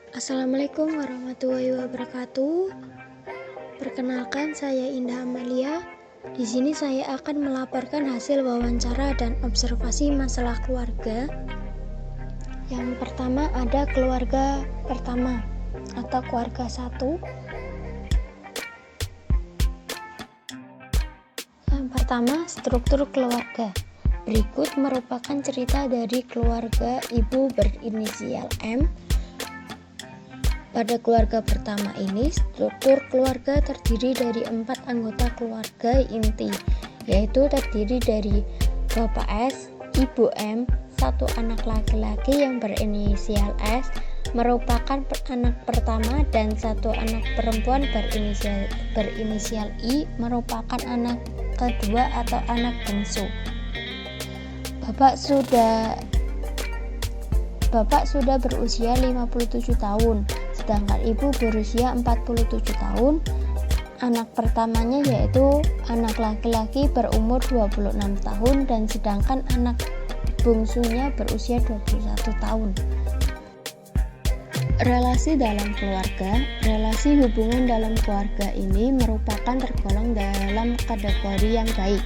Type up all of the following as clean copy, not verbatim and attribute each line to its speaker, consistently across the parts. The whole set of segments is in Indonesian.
Speaker 1: Assalamualaikum warahmatullahi wabarakatuh. Perkenalkan, saya Indah Amalia. Di sini saya akan melaporkan hasil wawancara dan observasi masalah keluarga. Yang pertama ada keluarga pertama atau keluarga satu. Yang pertama, struktur keluarga. Berikut merupakan cerita dari keluarga ibu berinisial M. Pada keluarga pertama ini, struktur keluarga terdiri dari 4 anggota keluarga inti, yaitu terdiri dari Bapak S, Ibu M, satu anak laki-laki yang berinisial S, merupakan anak pertama, dan satu anak perempuan berinisial I, merupakan anak kedua atau anak bungsu. Bapak sudah berusia 57 tahun, sedangkan ibu berusia 47 tahun. Anak pertamanya yaitu anak laki-laki berumur 26 tahun dan sedangkan anak bungsunya berusia 21 tahun. Relasi dalam keluarga. Relasi hubungan dalam keluarga ini merupakan tergolong dalam kategori yang baik.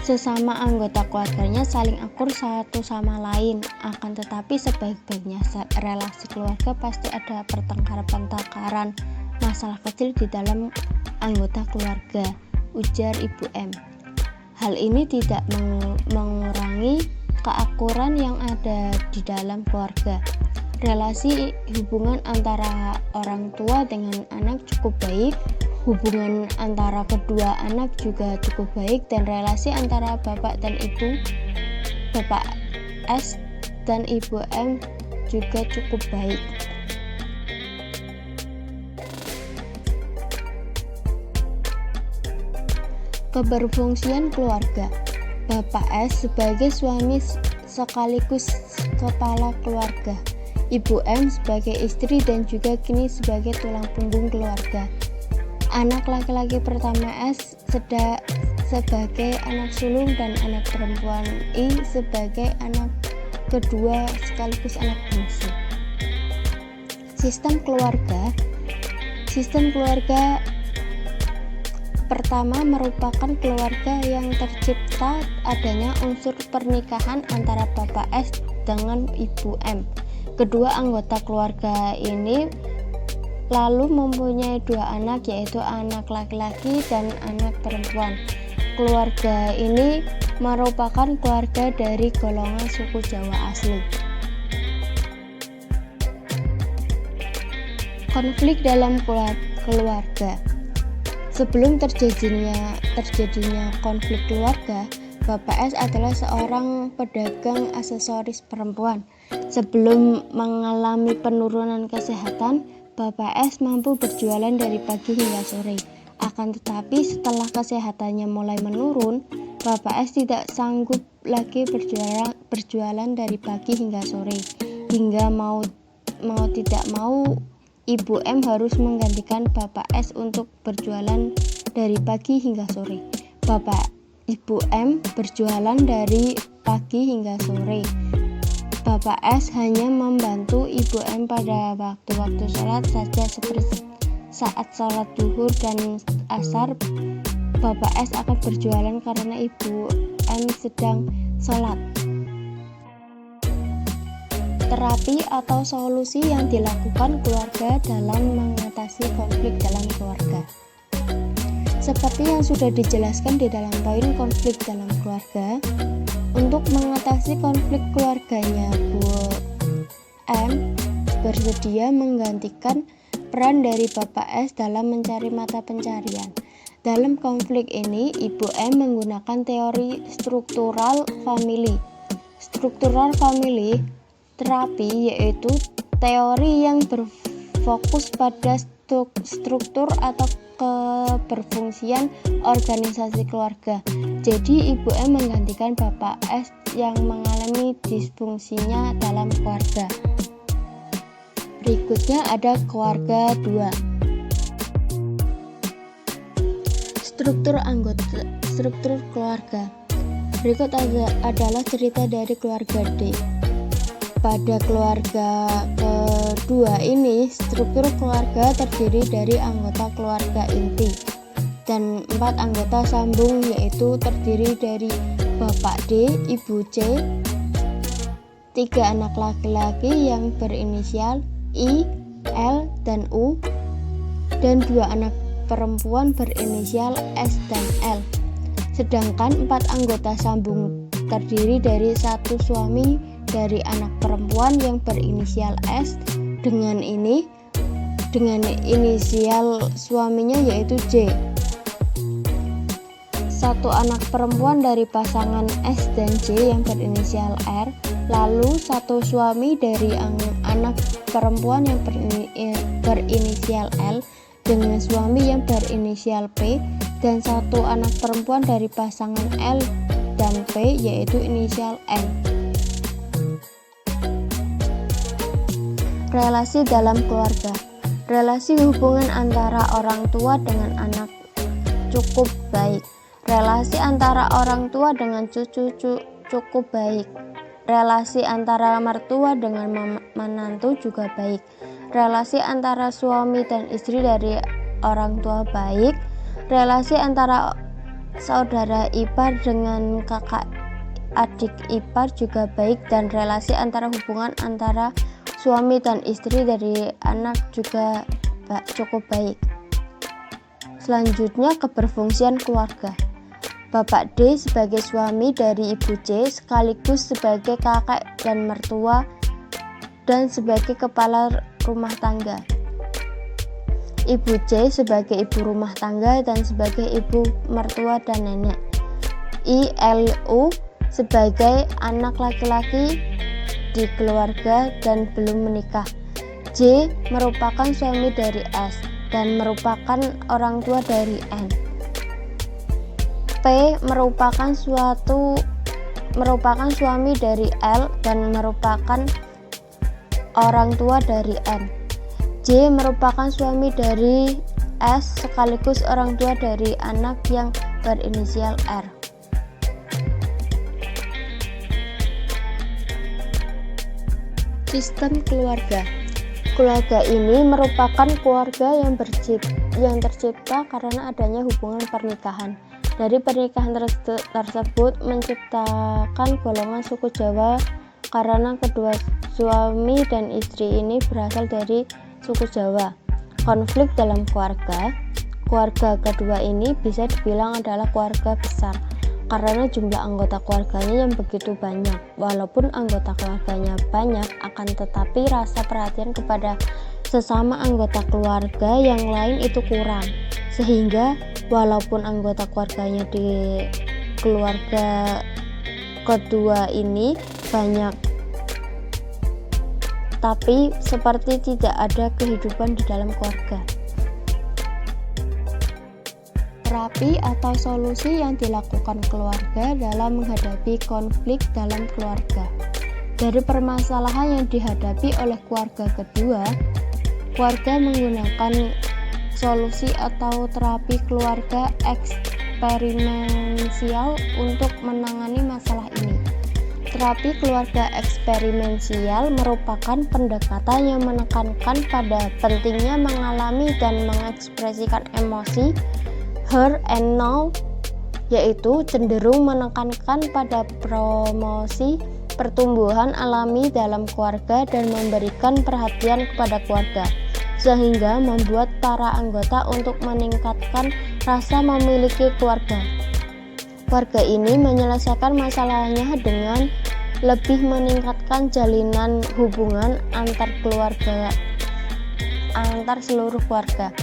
Speaker 1: Sesama anggota keluarganya saling akur satu sama lain, akan tetapi sebaik-baiknya relasi keluarga pasti ada pertengkaran, masalah kecil di dalam anggota keluarga, ujar Ibu M. Hal ini tidak mengurangi keakuran yang ada di dalam keluarga. Relasi hubungan antara orang tua dengan anak cukup baik. Hubungan antara kedua anak juga cukup baik, dan relasi antara Bapak S dan Ibu M juga cukup baik. Keberfungsian keluarga. Bapak S sebagai suami sekaligus kepala keluarga. Ibu M sebagai istri dan juga kini sebagai tulang punggung keluarga. Anak laki-laki pertama S sebagai anak sulung dan anak perempuan I sebagai anak kedua sekaligus anak bungsu. Sistem keluarga. Sistem keluarga pertama merupakan keluarga yang tercipta adanya unsur pernikahan antara Bapak S dengan Ibu M. Kedua anggota keluarga ini lalu mempunyai 2 anak, yaitu anak laki-laki dan anak perempuan. Keluarga ini merupakan keluarga dari golongan suku Jawa asli. Konflik dalam keluarga. Sebelum terjadinya konflik keluarga, Bapak S adalah seorang pedagang aksesoris perempuan. Sebelum mengalami penurunan kesehatan, Bapak S mampu berjualan dari pagi hingga sore. Akan tetapi setelah kesehatannya mulai menurun, Bapak S tidak sanggup lagi berjualan dari pagi hingga sore. Hingga mau tidak mau, Ibu M harus menggantikan Bapak S untuk berjualan dari pagi hingga sore. Ibu M berjualan dari pagi hingga sore. Bapak S hanya membantu Ibu M pada waktu-waktu sholat saja, seperti saat sholat zuhur dan asar. Bapak S akan berjualan karena Ibu M sedang sholat. Terapi atau solusi yang dilakukan keluarga dalam mengatasi konflik dalam keluarga. Seperti yang sudah dijelaskan di dalam poin konflik dalam keluarga, untuk mengatasi konflik keluarganya, Bu M bersedia menggantikan peran dari Bapak S dalam mencari mata pencarian. Dalam konflik ini, Ibu M menggunakan teori struktural family. Struktural family terapi yaitu teori yang berfokus pada struktur atau keberfungsian organisasi keluarga. Jadi Ibu M menggantikan Bapak S yang mengalami disfungsinya dalam keluarga. Berikutnya ada keluarga 2. Struktur keluarga. Berikut adalah cerita dari keluarga D. Pada keluarga kedua kedua ini, struktur keluarga terdiri dari anggota keluarga inti dan 4 anggota sambung, yaitu terdiri dari Bapak D, Ibu C, 3 anak laki-laki yang berinisial I, L, dan U, dan 2 anak perempuan berinisial S dan L. Sedangkan 4 anggota sambung terdiri dari 1 suami dari anak perempuan yang berinisial S dengan inisial suaminya yaitu J. 1 anak perempuan dari pasangan S dan J yang berinisial R, lalu 1 suami dari anak perempuan yang berinisial L dengan suami yang berinisial P, dan 1 anak perempuan dari pasangan L dan P yaitu inisial N. Relasi dalam keluarga. Relasi hubungan antara orang tua dengan anak cukup baik. Relasi antara orang tua dengan cucu cukup baik. Relasi antara mertua dengan menantu juga baik. Relasi antara suami dan istri dari orang tua baik. Relasi antara saudara ipar dengan kakak adik ipar juga baik, dan relasi antara hubungan antara suami dan istri dari anak juga cukup baik. Selanjutnya, keberfungsian keluarga. Bapak D sebagai suami dari Ibu C sekaligus sebagai kakak dan mertua dan sebagai kepala rumah tangga. Ibu C sebagai ibu rumah tangga dan sebagai ibu mertua dan nenek. ILU sebagai anak laki-laki di keluarga dan belum menikah. J merupakan suami dari S dan merupakan orang tua dari N. P merupakan suami dari L dan merupakan orang tua dari N. J merupakan suami dari S sekaligus orang tua dari anak yang berinisial R. Sistem keluarga. Keluarga ini merupakan keluarga yang tercipta karena adanya hubungan pernikahan. Dari pernikahan tersebut menciptakan golongan suku Jawa karena kedua suami dan istri ini berasal dari suku Jawa. Konflik dalam keluarga. Keluarga kedua ini bisa dibilang adalah keluarga besar karena jumlah anggota keluarganya yang begitu banyak. Walaupun anggota keluarganya banyak, akan tetapi rasa perhatian kepada sesama anggota keluarga yang lain itu kurang, sehingga walaupun anggota keluarganya di keluarga kedua ini banyak, tapi seperti tidak ada kehidupan di dalam keluarga. Terapi atau solusi yang dilakukan keluarga dalam menghadapi konflik dalam keluarga. Dari permasalahan yang dihadapi oleh keluarga kedua, keluarga menggunakan solusi atau terapi keluarga eksperimensial untuk menangani masalah ini. Terapi keluarga eksperimensial merupakan pendekatan yang menekankan pada pentingnya mengalami dan mengekspresikan emosi her and now, yaitu cenderung menekankan pada promosi pertumbuhan alami dalam keluarga dan memberikan perhatian kepada keluarga, sehingga membuat para anggota untuk meningkatkan rasa memiliki keluarga. Keluarga ini menyelesaikan masalahnya dengan lebih meningkatkan jalinan hubungan antar seluruh keluarga.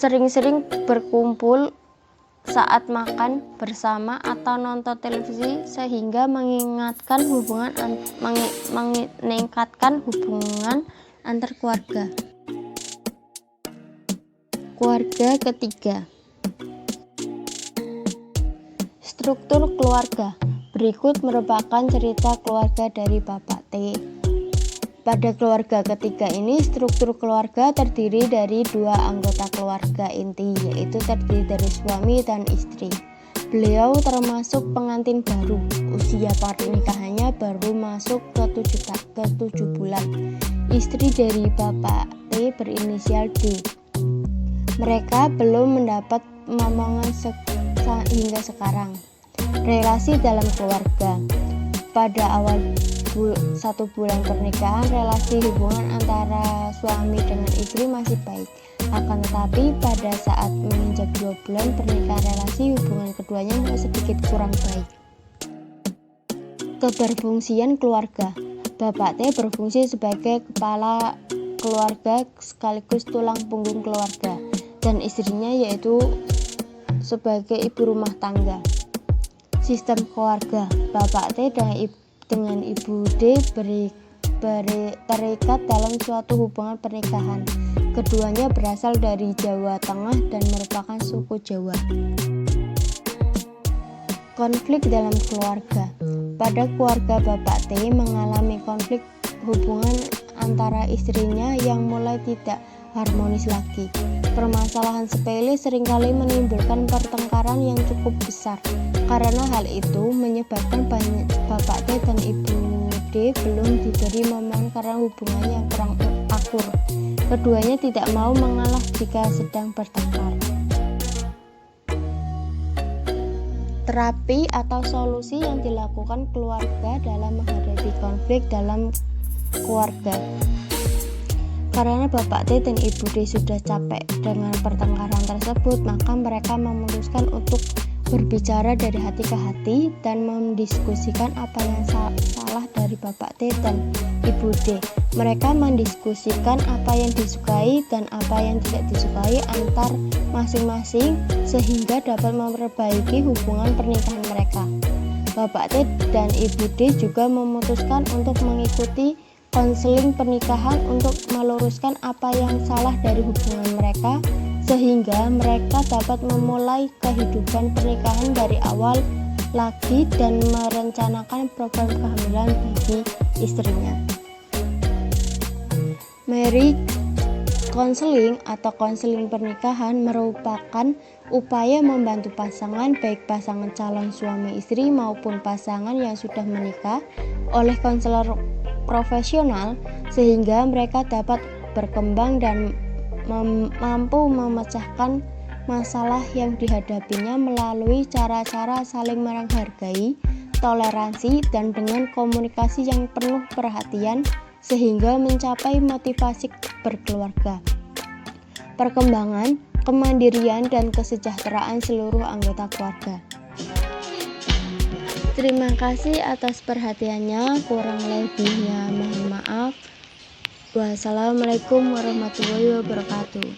Speaker 1: Sering-sering berkumpul saat makan bersama atau nonton televisi sehingga meningkatkan hubungan antar keluarga. Keluarga ketiga. Struktur keluarga. Berikut merupakan cerita keluarga dari Bapak T. Pada keluarga ketiga ini, struktur keluarga terdiri dari 2 anggota keluarga inti, yaitu terdiri dari suami dan istri. Beliau termasuk pengantin baru, usia pernikahannya baru masuk ke 7 bulan. istri dari Bapak T berinisial D. Mereka belum mendapat momongan hingga sekarang. Relasi dalam keluarga. Pada awal 1 bulan pernikahan, relasi hubungan antara suami dengan istri masih baik. Akan tetapi pada saat menginjak 2 bulan pernikahan, relasi hubungan keduanya mulai sedikit kurang baik. Keberfungsian keluarga. Bapak T berfungsi sebagai kepala keluarga sekaligus tulang punggung keluarga, dan istrinya yaitu sebagai ibu rumah tangga. Sistem keluarga. Bapak T dengan Ibu D terikat dalam suatu hubungan pernikahan. Keduanya berasal dari Jawa Tengah dan merupakan suku Jawa. Konflik dalam keluarga. Pada keluarga Bapak T mengalami konflik hubungan antara istrinya yang mulai tidak harmonis lagi. Permasalahan sepele seringkali menimbulkan pertengkaran yang cukup besar. Karena hal itu menyebabkan Bapak T dan Ibu D belum diberi momongan karena hubungannya yang kurang akur. Keduanya tidak mau mengalah jika sedang bertengkar. Terapi atau solusi yang dilakukan keluarga dalam menghadapi konflik dalam keluarga. Karena Bapak T dan Ibu D sudah capek dengan pertengkaran tersebut, maka mereka memutuskan untuk berbicara dari hati ke hati dan mendiskusikan apa yang salah dari Bapak T dan Ibu D. Mereka mendiskusikan apa yang disukai dan apa yang tidak disukai antar masing-masing sehingga dapat memperbaiki hubungan pernikahan mereka. Bapak T dan Ibu D juga memutuskan untuk mengikuti konseling pernikahan untuk meluruskan apa yang salah dari hubungan mereka sehingga mereka dapat memulai kehidupan pernikahan dari awal lagi dan merencanakan program kehamilan bagi istrinya. Marriage counseling atau konseling pernikahan merupakan upaya membantu pasangan, baik pasangan calon suami istri maupun pasangan yang sudah menikah, oleh konselor profesional sehingga mereka dapat berkembang dan mampu memecahkan masalah yang dihadapinya melalui cara-cara saling menghargai, toleransi, dan dengan komunikasi yang penuh perhatian sehingga mencapai motivasi berkeluarga, perkembangan, kemandirian, dan kesejahteraan seluruh anggota keluarga. Terima kasih atas perhatiannya, kurang lebihnya mohon maaf. Wassalamualaikum warahmatullahi wabarakatuh.